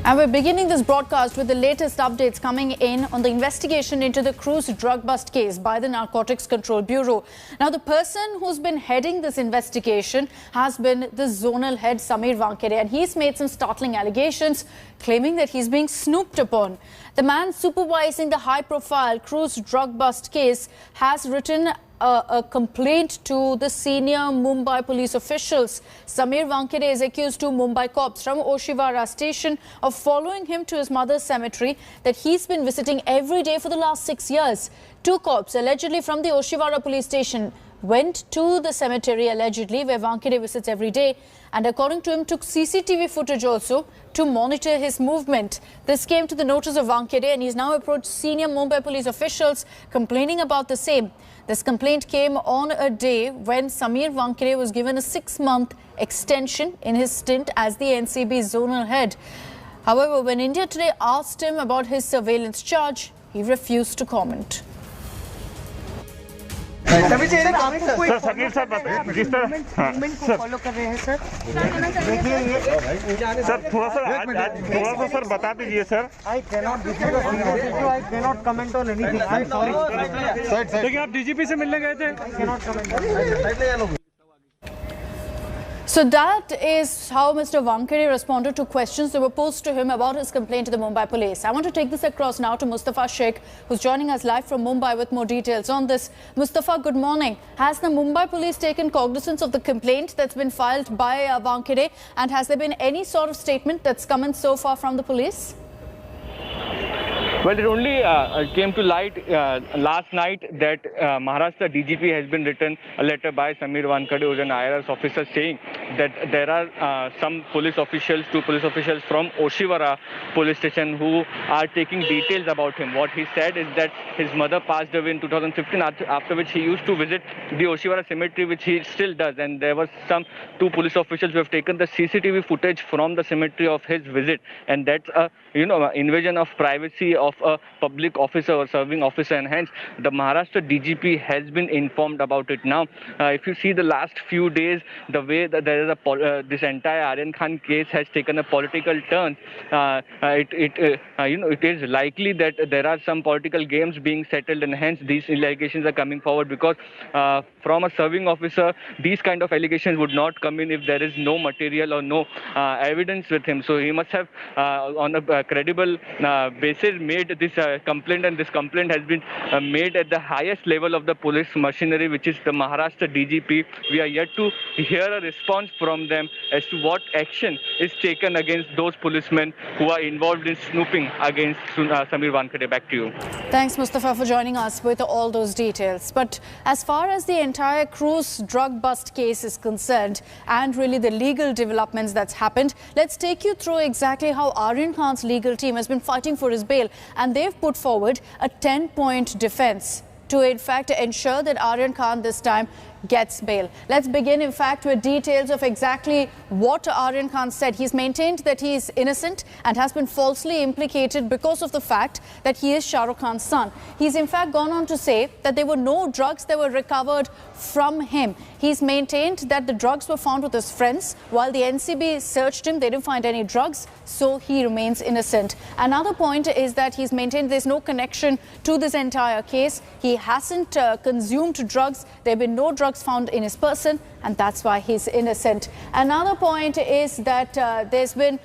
And we're beginning this broadcast with the latest updates coming in on the investigation into the cruise drug bust case by the Narcotics Control Bureau. Now, the person who's been heading this investigation has been the zonal head Sameer Wankhede, and he's made some startling allegations claiming that he's being snooped upon. The man supervising the high-profile cruise drug bust case has written a complaint to the senior Mumbai police officials. Sameer Wankhede is accused to Mumbai cops from Oshiwara station of following him to his mother's cemetery that he's been visiting every day for the last 6 years. Two cops allegedly from the Oshiwara police station went to the cemetery allegedly where Wankhede visits every day, and according to him took CCTV footage also to monitor his movement. This came to the notice of Wankhede, and he's now approached senior Mumbai police officials complaining about the same. This complaint came on a day when Sameer Wankhede was given a 6-month extension in his stint as the NCB zonal head. However, when India Today asked him about his surveillance charge, he refused to comment. Sir Sameer sir जिस तरह follow कर रहे हैं sir देखिए ये sir थोड़ा सा sir बता दीजिए sir I cannot comment on anything I am sorry देखिए आप डीजीपी से मिलने गए थे I cannot comment So that is how Mr. Wankhede responded to questions that were posed to him about his complaint to the Mumbai police. I want to take this across now to Mustafa Sheikh, who's joining us live from Mumbai with more details on this. Mustafa, good morning. Has the Mumbai police taken cognizance of the complaint that's been filed by Wankhede, and has there been any sort of statement that's come in so far from the police? Well, it only came to light last night that Maharashtra DGP has been written a letter by Sameer Wankhede, who is an IRS officer, saying that there are some police officials, two police officials from Oshiwara police station who are taking details about him. What he said is that his mother passed away in 2015, after which he used to visit the Oshiwara cemetery, which he still does. And there were two police officials who have taken the CCTV footage from the cemetery of his visit. And that's a invasion of privacy of a public officer or serving officer, and hence the Maharashtra DGP has been informed about it. Now, if you see the last few days, the way that there is this entire Aryan Khan case has taken a political turn, it is likely that there are some political games being settled, and hence these allegations are coming forward, because from a serving officer, these kind of allegations would not come in if there is no material or no evidence with him. So he must have on a credible basis made this complaint, and this complaint has been made at the highest level of the police machinery, which is the Maharashtra DGP. We are yet to hear a response from them as to what action is taken against those policemen who are involved in snooping against Sameer Wankhede. Back to you. Thanks, Mustafa, for joining us with all those details. But as far as the entire cruise drug bust case is concerned, and really the legal developments that's happened, let's take you through exactly how Aryan Khan's legal team has been fighting for his bail, and they've put forward a 10-point defense to, in fact, ensure that Aryan Khan this time gets bail. Let's begin, in fact, with details of exactly what Aryan Khan said. He's maintained that he is innocent and has been falsely implicated because of the fact that he is Shah Rukh Khan's son. He's in fact gone on to say that there were no drugs that were recovered from him. He's maintained that the drugs were found with his friends. While the NCB searched him, they didn't find any drugs, so he remains innocent. Another point is that he's maintained there's no connection to this entire case. He hasn't consumed drugs. There have been no drugs found in his person, and that's why he's innocent. Another point is that there's been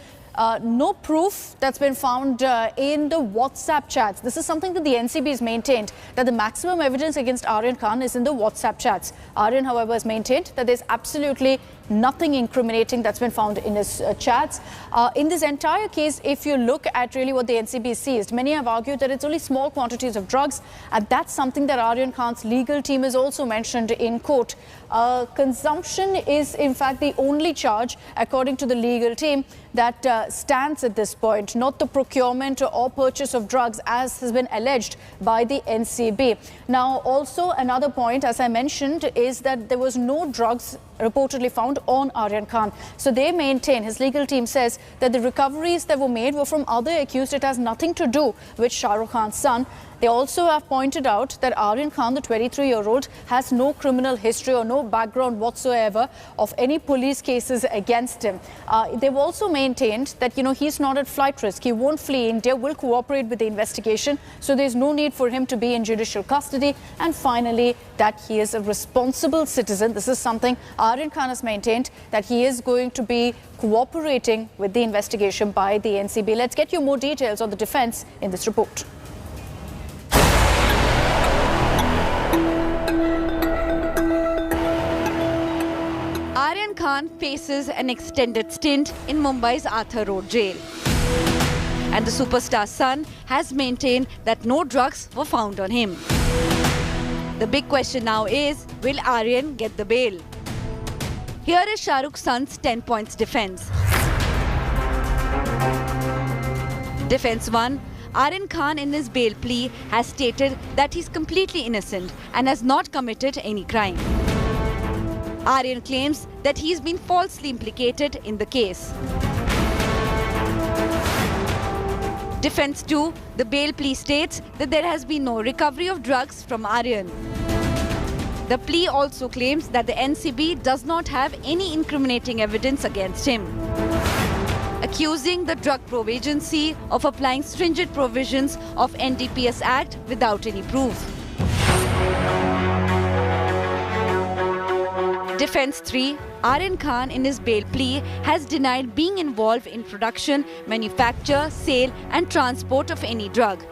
no proof that's been found in the WhatsApp chats. This is something that the NCB has maintained, that the maximum evidence against Aryan Khan is in the WhatsApp chats. Aryan, however, has maintained that there's absolutely nothing incriminating that's been found in his chats. In this entire case, if you look at really what the NCB seized, many have argued that it's only small quantities of drugs, and that's something that Aryan Khan's legal team has also mentioned in court. Consumption is in fact the only charge, according to the legal team, that stands at this point, not the procurement or purchase of drugs as has been alleged by the NCB. Now, also another point, as I mentioned, is that there was no drugs reportedly found on Aryan Khan. So they maintain, his legal team says, that the recoveries that were made were from other accused. It has nothing to do with Shah Rukh Khan's son. They also have pointed out that Aryan Khan, the 23-year-old, has no criminal history or no background whatsoever of any police cases against him. They've also maintained that, he's not at flight risk. He won't flee India, will cooperate with the investigation. So there's no need for him to be in judicial custody. And finally, that he is a responsible citizen. This is something Aryan Khan has maintained, that he is going to be cooperating with the investigation by the NCB. Let's get you more details on the defense in this report. Aryan Khan faces an extended stint in Mumbai's Arthur Road jail. And the superstar's son has maintained that no drugs were found on him. The big question now is, will Aryan get the bail? Here is Shah Rukh's son's 10 points defense. Defense 1. Aryan Khan in his bail plea has stated that he's completely innocent and has not committed any crime. Aryan claims that he's been falsely implicated in the case. Defense 2, the bail plea states that there has been no recovery of drugs from Aryan. The plea also claims that the NCB does not have any incriminating evidence against him, accusing the Drug Probe Agency of applying stringent provisions of NDPS Act without any proof. Defense 3, Aryan Khan in his bail plea has denied being involved in production, manufacture, sale and transport of any drug.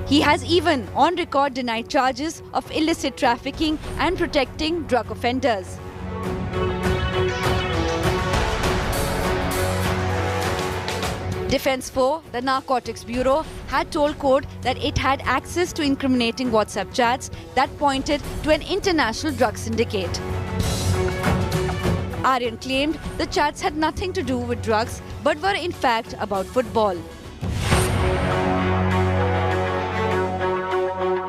He has even on record denied charges of illicit trafficking and protecting drug offenders. Defense 4, the Narcotics Bureau had told court that it had access to incriminating WhatsApp chats that pointed to an international drug syndicate. Aryan claimed the chats had nothing to do with drugs but were in fact about football.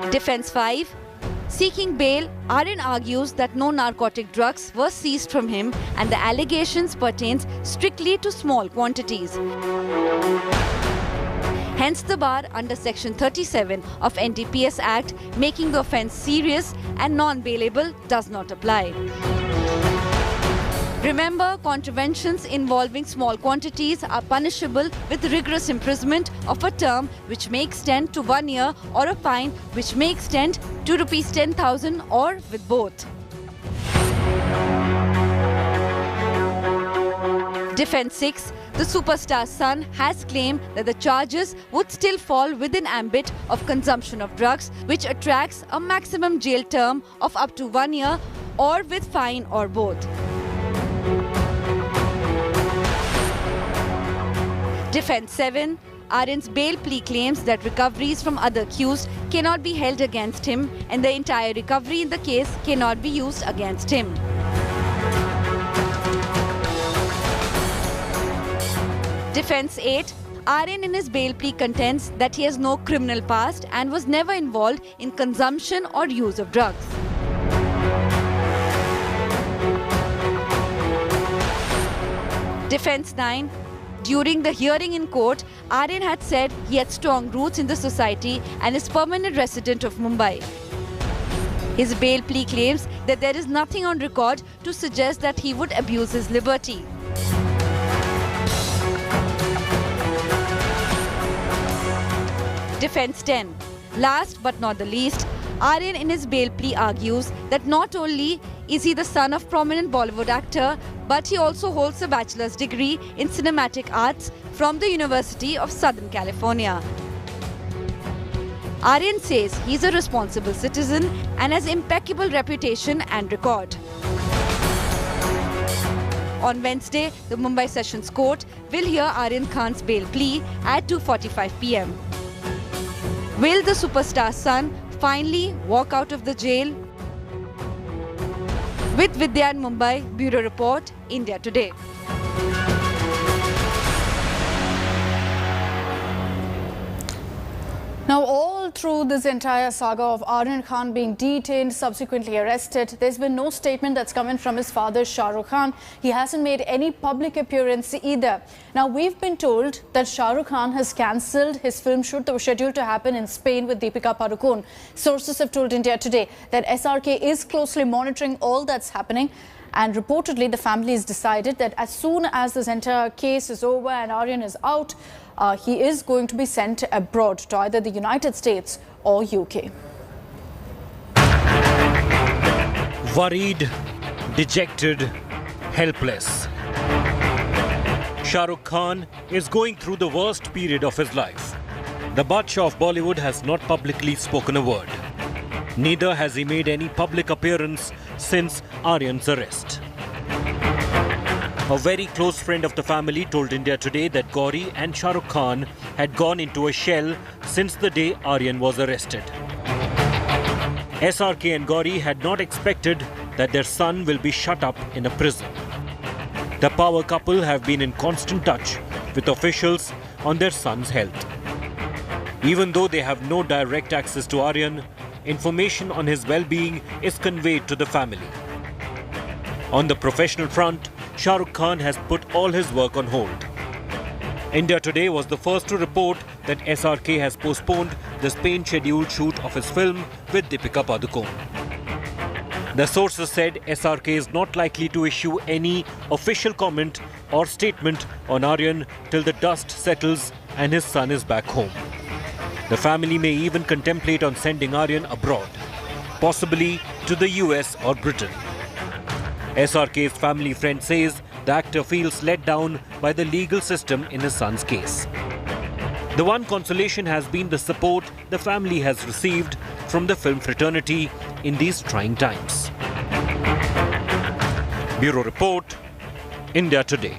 Defense 5. Seeking bail, Aryan argues that no narcotic drugs were seized from him and the allegations pertains strictly to small quantities. Hence the bar under Section 37 of NDPS Act, making the offence serious and non-bailable, does not apply. Remember, contraventions involving small quantities are punishable with rigorous imprisonment of a term which may extend to 1 year or a fine which may extend to Rs 10,000 or with both. Defense 6. The superstar's son has claimed that the charges would still fall within ambit of consumption of drugs, which attracts a maximum jail term of up to 1 year or with fine or both. Defense 7. Aryan's bail plea claims that recoveries from other accused cannot be held against him and the entire recovery in the case cannot be used against him. Defense 8. Aryan in his bail plea contends that he has no criminal past and was never involved in consumption or use of drugs. Defense 9. During the hearing in court, Aryan had said he had strong roots in the society and is permanent resident of Mumbai. His bail plea claims that there is nothing on record to suggest that he would abuse his liberty. Defense 10. Last but not the least, Aryan in his bail plea argues that not only is he the son of prominent Bollywood actor, but he also holds a bachelor's degree in cinematic arts from the University of Southern California. Aryan says he is a responsible citizen and has impeccable reputation and record. On Wednesday, the Mumbai Sessions Court will hear Aryan Khan's bail plea at 2:45 p.m. Will the superstar's son finally walk out of the jail? With Vidya in Mumbai, Bureau Report, India Today. Now, all through this entire saga of Aryan Khan being detained, subsequently arrested, there's been no statement that's come in from his father, Shah Rukh Khan. He hasn't made any public appearance either. Now, we've been told that Shah Rukh Khan has cancelled his film shoot that was scheduled to happen in Spain with Deepika Padukone. Sources have told India Today that SRK is closely monitoring all that's happening. And reportedly, the family has decided that as soon as this entire case is over and Aryan is out, he is going to be sent abroad to either the United States or UK. Worried, dejected, helpless. Shah Rukh Khan is going through the worst period of his life. The Badshah of Bollywood has not publicly spoken a word. Neither has he made any public appearance since Aryan's arrest. A very close friend of the family told India Today that Gauri and Shah Rukh Khan had gone into a shell since the day Aryan was arrested. SRK and Gauri had not expected that their son will be shut up in a prison. The power couple have been in constant touch with officials on their son's health. Even though they have no direct access to Aryan, information on his well-being is conveyed to the family. On the professional front, Shah Rukh Khan has put all his work on hold. India Today was the first to report that SRK has postponed the Spain scheduled shoot of his film with Deepika Padukone. The sources said SRK is not likely to issue any official comment or statement on Aryan till the dust settles and his son is back home. The family may even contemplate on sending Aryan abroad, possibly to the US or Britain. SRK's family friend says the actor feels let down by the legal system in his son's case. The one consolation has been the support the family has received from the film fraternity in these trying times. Bureau Report, India Today.